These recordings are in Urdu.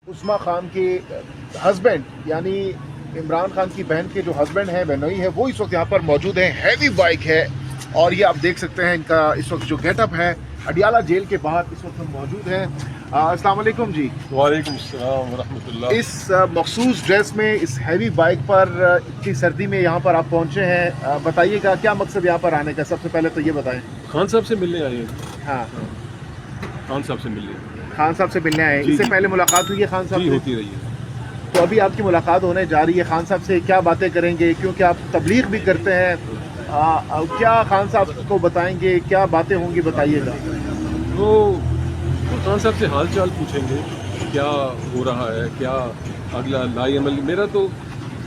عثمان خان کے ہسبینڈ یعنی عمران خان کی بہن کے جو ہسبینڈ ہیں بہنوئی ہے وہ اس وقت یہاں پر موجود ہیں. ہیوی بائک ہے اور یہ آپ دیکھ سکتے ہیں ان کا اس وقت جو گیٹ اپ ہے. اڈیالہ جیل کے باہر اس وقت ہم موجود ہیں. السلام علیکم جی. وعلیکم السلام ورحمۃ اللہ. اس مخصوص ڈریس میں اس ہیوی بائک پر اتنی سردی میں یہاں پر آپ پہنچے ہیں, بتائیے گا کیا مقصد یہاں پر آنے کا؟ سب سے پہلے تو یہ بتائیں. خان صاحب سے ملنے آئے ہیں. ہاں, خان صاحب سے ملنے. خان صاحب سے ملنے آئے. جی اس سے جی. پہلے ملاقات ہوئی ہے خان صاحب جی سے؟ ہوتی رہی ہے. تو ابھی آپ کی ملاقات ہونے جا رہی ہے. خان صاحب سے کیا باتیں کریں گے, کیونکہ آپ تبلیغ بھی کرتے ہیں, کیا خان صاحب کو بتائیں گے, کیا باتیں ہوں گی بتائیے گا. تو خان صاحب سے حال چال پوچھیں گے, کیا ہو رہا ہے, کیا اگلا لائی عمل. میرا تو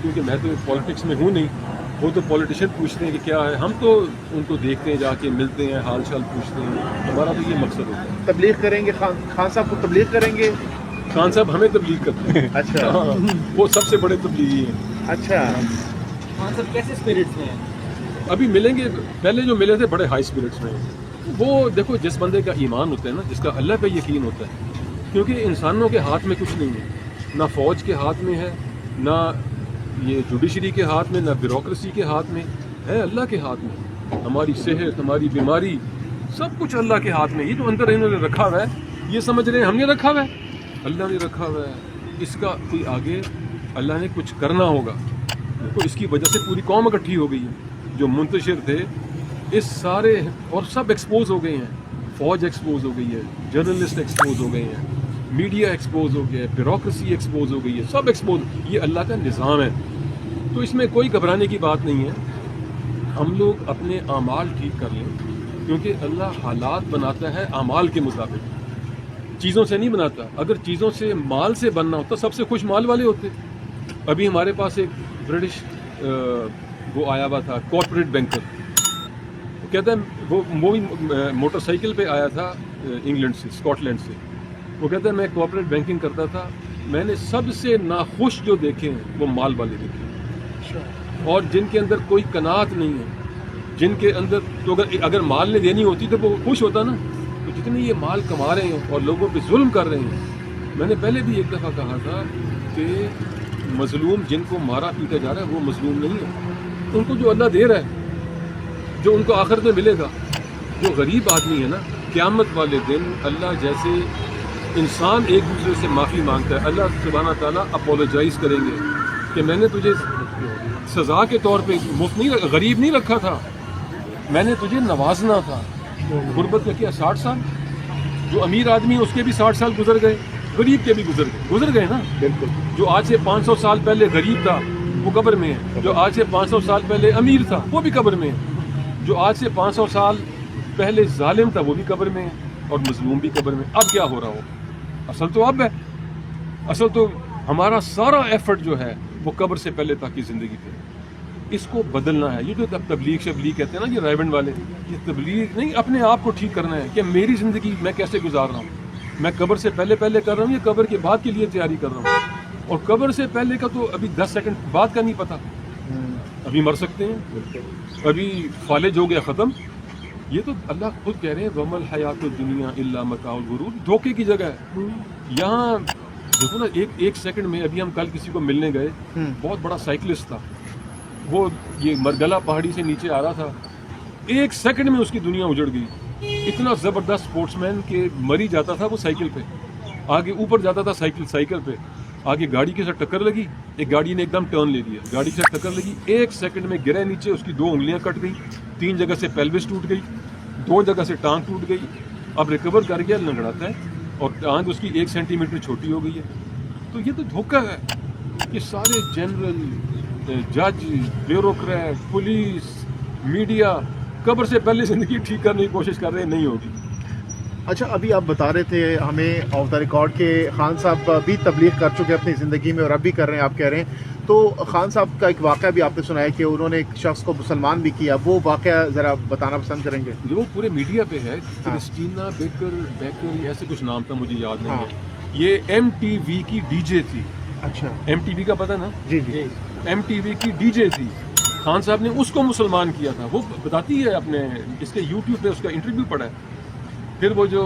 کیونکہ میں تو پالیٹکس میں ہوں نہیں, وہ تو پولیٹیشین پوچھتے ہیں کہ کیا ہے. ہم تو ان کو دیکھتے ہیں, جا کے ملتے ہیں, حال چال پوچھتے ہیں. ہمارا تو یہ مقصد ہوتا ہے. تبلیغ کریں گے, خان صاحب کو تبلیغ کریں گے. خان صاحب ہمیں تبلیغ کرتے ہیں. اچھا. ہاں, وہ سب سے بڑے تبلیغی ہیں. اچھا. خان صاحب کیسے اسپرٹس میں ہیں؟ ابھی ملیں گے. پہلے جو ملے تھے بڑے ہائی اسپرٹس میں. وہ دیکھو, جس بندے کا ایمان ہوتا ہے نا, جس کا اللہ پہ یقین ہوتا ہے, کیونکہ انسانوں کے ہاتھ میں کچھ نہیں ہے. نہ فوج کے ہاتھ میں ہے, نہ یہ جوڈیشری کے ہاتھ میں, نہ بیوروکریسی کے ہاتھ میں ہے, اللہ کے ہاتھ میں. ہماری صحت, ہماری بیماری, سب کچھ اللہ کے ہاتھ میں. یہ جو اندر انہوں نے رکھا ہوا ہے, یہ سمجھ رہے ہیں ہم نے رکھا ہوا ہے, اللہ نے رکھا ہوا ہے. اس کا کوئی آگے اللہ نے کچھ کرنا ہوگا. دیکھو, اس کی وجہ سے پوری قوم اکٹھی ہو گئی ہے. جو منتشر تھے اس سارے, اور سب ایکسپوز ہو گئے ہیں. فوج ایکسپوز ہو گئی ہے, جرنلسٹ ایکسپوز ہو گئے ہیں, میڈیا ایکسپوز ہو گیا ہے, بیوروکریسی ایکسپوز ہو گئی ہے, سب ایکسپوز. یہ اللہ کا نظام ہے, تو اس میں کوئی گھبرانے کی بات نہیں ہے. ہم لوگ اپنے اعمال ٹھیک کر لیں, کیونکہ اللہ حالات بناتا ہے اعمال کے مطابق, چیزوں سے نہیں بناتا. اگر چیزوں سے, مال سے بننا ہوتا, سب سے خوش مال والے ہوتے. ابھی ہمارے پاس ایک برٹش وہ آیا ہوا تھا, کارپوریٹ بینکر. وہ کہتا ہے, وہ بھی موٹر سائیکل پہ آیا تھا انگلینڈ سے, اسکاٹ لینڈ سے. وہ کہتا ہے میں کارپوریٹ بینکنگ کرتا تھا, میں نے سب سے ناخوش جو دیکھے ہیں وہ مال والے دیکھے ہیں, اور جن کے اندر کوئی قناعت نہیں ہے, جن کے اندر تو اگر مال نے دینی ہوتی تو وہ خوش ہوتا نا. تو جتنے یہ مال کما رہے ہیں اور لوگوں پہ ظلم کر رہے ہیں, میں نے پہلے بھی ایک دفعہ کہا تھا کہ مظلوم, جن کو مارا پیٹا جا رہا ہے, وہ مظلوم نہیں ہے. ان کو جو اللہ دے رہا ہے, جو ان کو آخرت میں ملے گا. جو غریب آدمی ہے نا, قیامت والے دن اللہ جیسے انسان ایک دوسرے سے معافی مانگتا ہے, اللہ سبحانہ تعالیٰ اپولوجائز کریں گے کہ میں نے تجھے سزا کے طور پہ مفت نہیں, غریب نہیں رکھا تھا, میں نے تجھے نوازنا تھا. غربت کا کیا 60 سال, جو امیر آدمی ہے اس کے بھی 60 سال گزر گئے, غریب کے بھی گزر گئے نا. بالکل. جو آج سے 500 سال پہلے غریب تھا وہ قبر میں ہے, جو آج سے 500 سال پہلے امیر تھا وہ بھی قبر میں ہے, جو آج سے 500 سال پہلے ظالم تھا وہ بھی قبر میں ہے, اور مظلوم بھی قبر میں. اب کیا ہو رہا ہو, اصل تو اب ہے. اصل تو ہمارا سارا ایفرٹ جو ہے وہ قبر سے پہلے تک کی زندگی پہ, اس کو بدلنا ہے. یہ جو تبلیغ شبلیغ کہتے ہیں نا, یہ رائبنڈ والے, یہ تبلیغ نہیں, اپنے آپ کو ٹھیک کرنا ہے کہ میری زندگی میں کیسے گزار رہا ہوں. میں قبر سے پہلے کر رہا ہوں یا قبر کے بعد کے لیے تیاری کر رہا ہوں. اور قبر سے پہلے کا تو ابھی 10 سیکنڈ بعد کا نہیں پتا, ابھی مر سکتے ہیں, ابھی فالج ہو گیا, ختم. یہ تو اللہ خود کہہ رہے ہیں وَمَا الْحَيَاةُ الدُّنْيَا إِلَّا مَتَاعُ الْغُرُورِ. دھوکے کی جگہ ہے. یہاں دیکھو نا, ایک سیکنڈ میں, ابھی ہم کل کسی کو ملنے گئے, بہت بڑا سائیکلسٹ تھا, وہ یہ مرگلا پہاڑی سے نیچے آ رہا تھا, 1 سیکنڈ میں اس کی دنیا اجڑ گئی. اتنا زبردست اسپورٹس مین کہ مری جاتا تھا وہ سائیکل پہ, آگے اوپر جاتا تھا سائیکل پہ, آگے گاڑی کے ساتھ ٹکر لگی, ایک گاڑی نے ایک دم ٹرن لے لیا, گاڑی کے ساتھ ٹکر لگی, 1 سیکنڈ میں گرے نیچے, اس کی 2 انگلیاں کٹ گئی, 3 جگہ سے پیلوس ٹوٹ گئی, 2 جگہ سے ٹانگ ٹوٹ گئی. اب ریکور کر گیا, لنگڑاتا ہے, اور ٹانگ اس کی 1 سینٹی میٹر چھوٹی ہو گئی ہے. تو یہ تو دھوکہ ہے کہ سارے جنرل, جج, بیوروکریٹ, پولیس, میڈیا قبر سے پہلے زندگی ٹھیک کرنے کی کوشش کر رہے ہیں, نہیں ہوگی. اچھا, ابھی آپ بتا رہے تھے ہمیں آف دا ریکارڈ کہ خان صاحب بھی تبلیغ کر چکے اپنی زندگی میں, اور اب بھی کر رہے ہیں, آپ کہہ رہے ہیں. تو خان صاحب کا ایک واقعہ بھی آپ نے سنا ہے کہ انہوں نے ایک شخص کو مسلمان بھی کیا, وہ واقعہ ذرا بتانا پسند کریں گے؟ جو پورے میڈیا پہ ہے, کرسٹینا بیکر ایسے کچھ نام تھا, مجھے یاد نہیں ہے. یہ MTV کی DJ تھی. اچھا. MTV کا پتہ نا؟ جی جی. MTV کی DJ تھی. خان صاحب نے اس کو مسلمان کیا تھا. وہ بتاتی ہے اپنے, اس کے YouTube پہ اس کا انٹرویو پڑا ہے. پھر وہ جو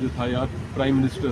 تھا یار پرائم منسٹر,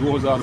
2000,